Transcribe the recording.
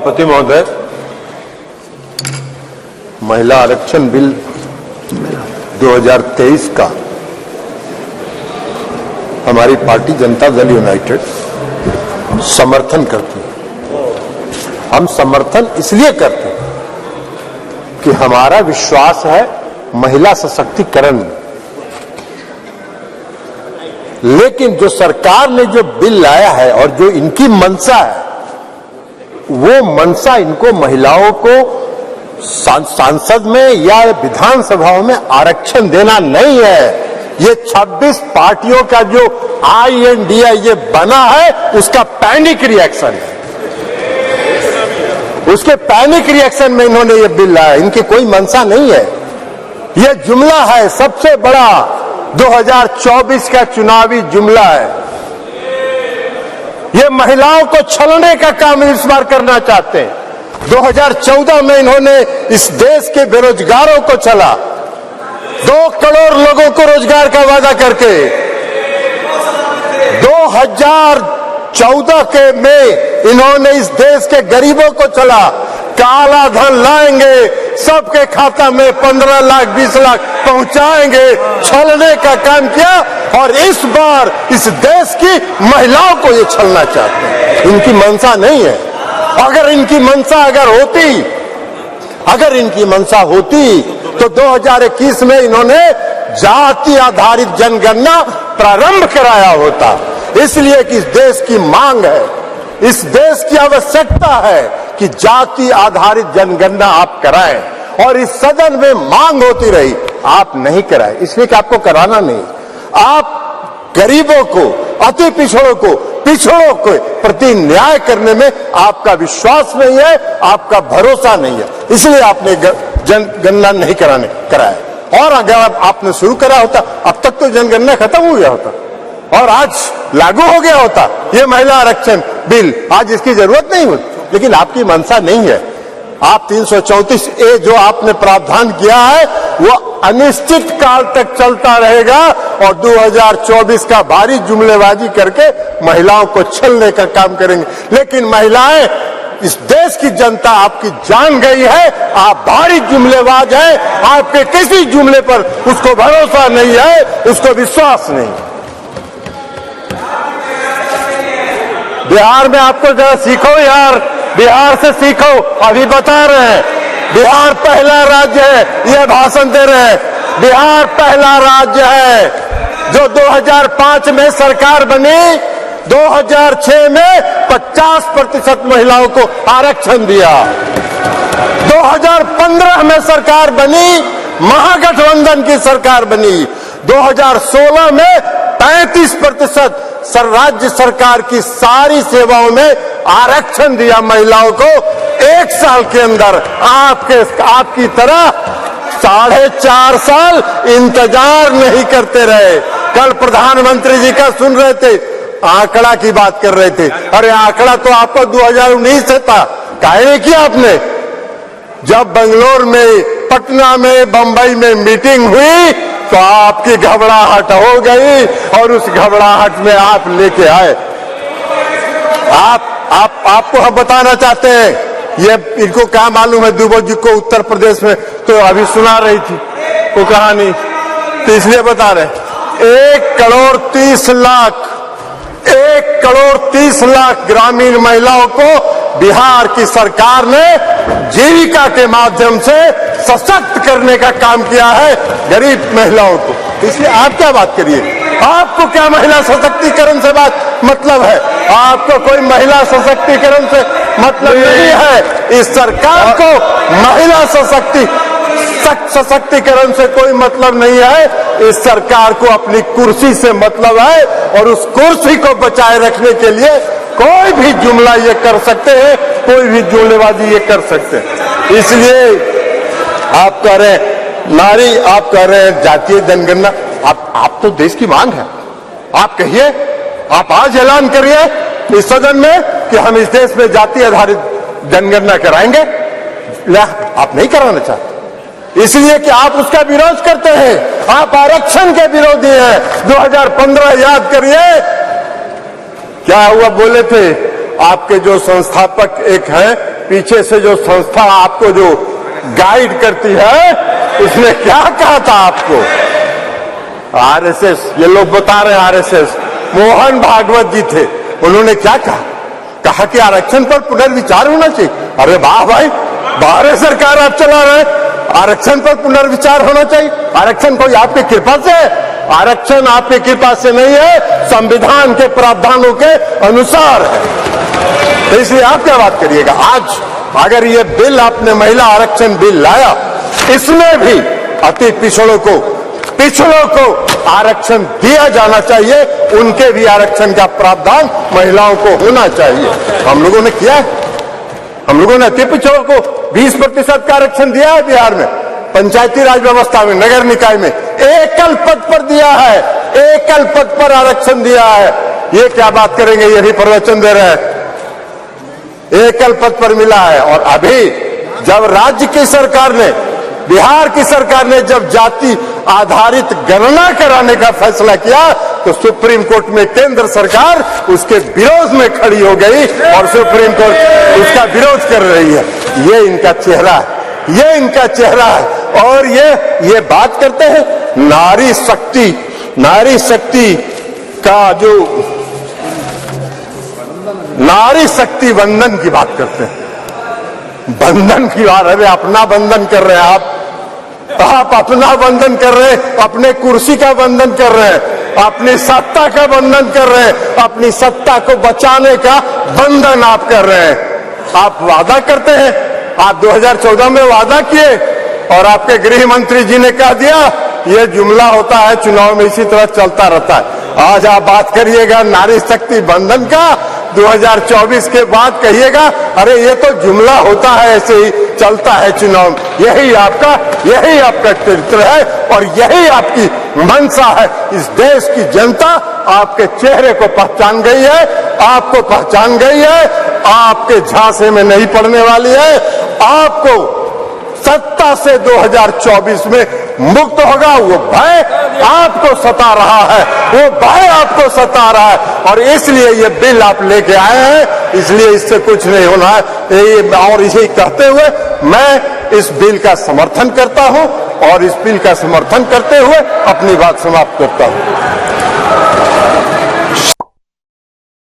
सभापति महोदय, महिला आरक्षण बिल 2023 का हमारी पार्टी जनता दल यूनाइटेड समर्थन करती है। हम समर्थन इसलिए करते हैं कि हमारा विश्वास है महिला सशक्तिकरण में। लेकिन जो सरकार ने जो बिल लाया है और जो इनकी मंशा है, वो मंशा इनको महिलाओं को सांसद में या विधानसभाओं में आरक्षण देना नहीं है। ये 26 पार्टियों का जो INDA ये बना है, उसका पैनिक रिएक्शन है। उसके पैनिक रिएक्शन में इन्होंने ये बिल लाया। इनकी कोई मंशा नहीं है। ये जुमला है, सबसे बड़ा 2024 का चुनावी जुमला है। ये महिलाओं को छलने का काम इस बार करना चाहते हैं। 2014 में इन्होंने इस देश के बेरोजगारों को छला, 2 करोड़ लोगों को रोजगार का वादा करके। 2014 के में इन्होंने इस देश के गरीबों को छला, काला धन लाएंगे, सबके खाता में 15 लाख 20 लाख पहुंचाएंगे, छलने का काम किया। और इस बार इस देश की महिलाओं को ये छलना चाहते हैं। इनकी मंशा नहीं है। अगर इनकी मंशा अगर इनकी मंशा होती तो 2021 में इन्होंने जाति आधारित जनगणना प्रारंभ कराया होता। इसलिए कि इस देश की मांग है, इस देश की आवश्यकता है कि जाति आधारित जनगणना आप कराएं। और इस सदन में मांग होती रही, आप नहीं कराए, इसलिए कि आपको कराना नहीं। आप गरीबों को, अति पिछड़ों के प्रति न्याय करने में आपका विश्वास नहीं है, आपका भरोसा नहीं है, इसलिए आपने जनगणना नहीं कराया। और अगर आपने शुरू करा होता, अब तक तो जनगणना खत्म हो गया होता और आज लागू हो गया होता ये महिला आरक्षण बिल। आज इसकी जरूरत नहीं होती, लेकिन आपकी मंशा नहीं है। आप 334A जो आपने प्रावधान किया है, वो अनिश्चित काल तक चलता रहेगा और 2024 का भारी जुमलेबाजी करके महिलाओं को छलने का काम करेंगे। लेकिन महिलाएं, इस देश की जनता आपकी जान गई है, आप भारी जुमलेबाज हैं। आपके किसी जुमले पर उसको भरोसा नहीं है, उसको विश्वास नहीं। बिहार में आपको जरा सीखो यार, बिहार से सीखो। अभी बता रहे हैं बिहार पहला राज्य है, ये भाषण दे रहे हैं। बिहार पहला राज्य है जो 2005 में सरकार बनी, 2006 में 50% महिलाओं को आरक्षण दिया। 2015 में सरकार बनी, महागठबंधन की सरकार बनी। 2016 में 35% राज्य सरकार की सारी सेवाओं में आरक्षण दिया महिलाओं को। 1 साल के अंदर आपकी तरह 4.5 साल इंतजार नहीं करते रहे। कल प्रधानमंत्री जी का सुन रहे थे, आंकड़ा की बात कर रहे थे। अरे आंकड़ा तो आपका 2019 से था, काहे नहीं किया आपने? जब बेंगलोर में, पटना में, बंबई में मीटिंग हुई तो आपकी घबराहट हो गई और उस घबराहट में आप लेके आए। आपको हम बताना चाहते हैं, ये इनको क्या मालूम है दुबे जी को उत्तर प्रदेश में तो अभी सुना रही थी वो कहानी, तो इसलिए बता रहे। 1 करोड़ 30 लाख ग्रामीण महिलाओं को बिहार की सरकार ने जीविका के माध्यम से सशक्त करने का काम किया है, गरीब महिलाओं को। इसलिए आप क्या बात करिए? आपको क्या महिला सशक्तिकरण से मतलब है? आपको कोई महिला सशक्तिकरण से मतलब नहीं है। इस सरकार को महिला सशक्तिकरण से कोई मतलब नहीं है। इस सरकार को अपनी कुर्सी से मतलब है और उस कुर्सी को बचाए रखने के लिए कोई भी जुमला ये कर सकते हैं, कोई भी जुमलेबाजी ये कर सकते हैं। इसलिए आप कह रहे हैं नारी, आप कह रहे हैं जातीय जनगणना। आप तो देश की मांग है, आप कहिए, आप आज ऐलान करिए इस सदन में कि हम इस देश में जाति आधारित जनगणना कराएंगे। आप नहीं कराना चाहते, इसलिए कि आप उसका विरोध करते हैं। आप आरक्षण के विरोधी हैं। 2015 याद करिए क्या हुआ, बोले थे आपके जो संस्थापक एक हैं पीछे से जो संस्था आपको जो गाइड करती है उसने क्या कहा था आपको? आरएसएस, ये लोग बता रहे हैं आरएसएस, मोहन भागवत जी थे, उन्होंने क्या कहा कि आरक्षण पर पुनर्विचार होना चाहिए। अरे वाह भाई, बाहर सरकार आप चला रहे हैं, आरक्षण पर पुनर्विचार होना चाहिए। आरक्षण कोई आपकी कृपा से है? आरक्षण आपकी कृपा से नहीं है, संविधान के प्रावधानों के अनुसार है। तो इसलिए आप क्या बात करिएगा? आज अगर ये बिल आपने महिला आरक्षण बिल लाया, इसमें भी अति पिछड़ों को आरक्षण दिया जाना चाहिए, उनके भी आरक्षण का प्रावधान महिलाओं को होना चाहिए। हम लोगों ने किया है, हम लोगों ने अति पिछड़ों को 20% का आरक्षण दिया है बिहार में, पंचायती राज व्यवस्था में, नगर निकाय में एकल पद पर दिया है, एकल पद पर आरक्षण दिया है। ये क्या बात करेंगे? ये भी प्रवचन दे रहे हैं, एकल पद पर मिला है। और अभी जब राज्य की सरकार ने, बिहार की सरकार ने जब जाति आधारित गणना कराने का फैसला किया, तो सुप्रीम कोर्ट में केंद्र सरकार उसके विरोध में खड़ी हो गई और सुप्रीम कोर्ट उसका विरोध कर रही है। ये इनका चेहरा है, ये इनका चेहरा है। और ये बात करते हैं नारी शक्ति का जो नारी शक्ति वंदन की बात करते हैं, बंधन की बात। अरे अपना बंधन कर रहे हैं आप अपना बंधन कर रहे हैं, अपने कुर्सी का बंधन कर रहे हैं, अपनी सत्ता का बंधन कर रहे हैं, अपनी सत्ता को बचाने का बंधन आप कर रहे हैं। आप वादा करते हैं, आप 2014 में वादा किए और आपके गृह मंत्री जी ने कह दिया, ये जुमला होता है चुनाव में, इसी तरह चलता रहता है। आज आप बात करिएगा नारी शक्ति बंधन का, 2024 के बाद कहिएगा अरे ये तो जुमला होता है, ऐसे ही चलता है चुनाव। यही आपका चरित्र है और यही आपकी मंशा है। इस देश की जनता आपके चेहरे को पहचान गई है, आपको पहचान गई है, आपके झांसे में नहीं पड़ने वाली है। आपको सत्ता से 2024 में मुक्त होगा, वो भय आपको सता रहा है, वो भय आपको सता रहा है। और इसलिए ये बिल आप लेके आए हैं, इसलिए इससे कुछ नहीं होना है। और इसे कहते हुए मैं इस बिल का समर्थन करता हूं और इस बिल का समर्थन करते हुए अपनी बात समाप्त करता हूं।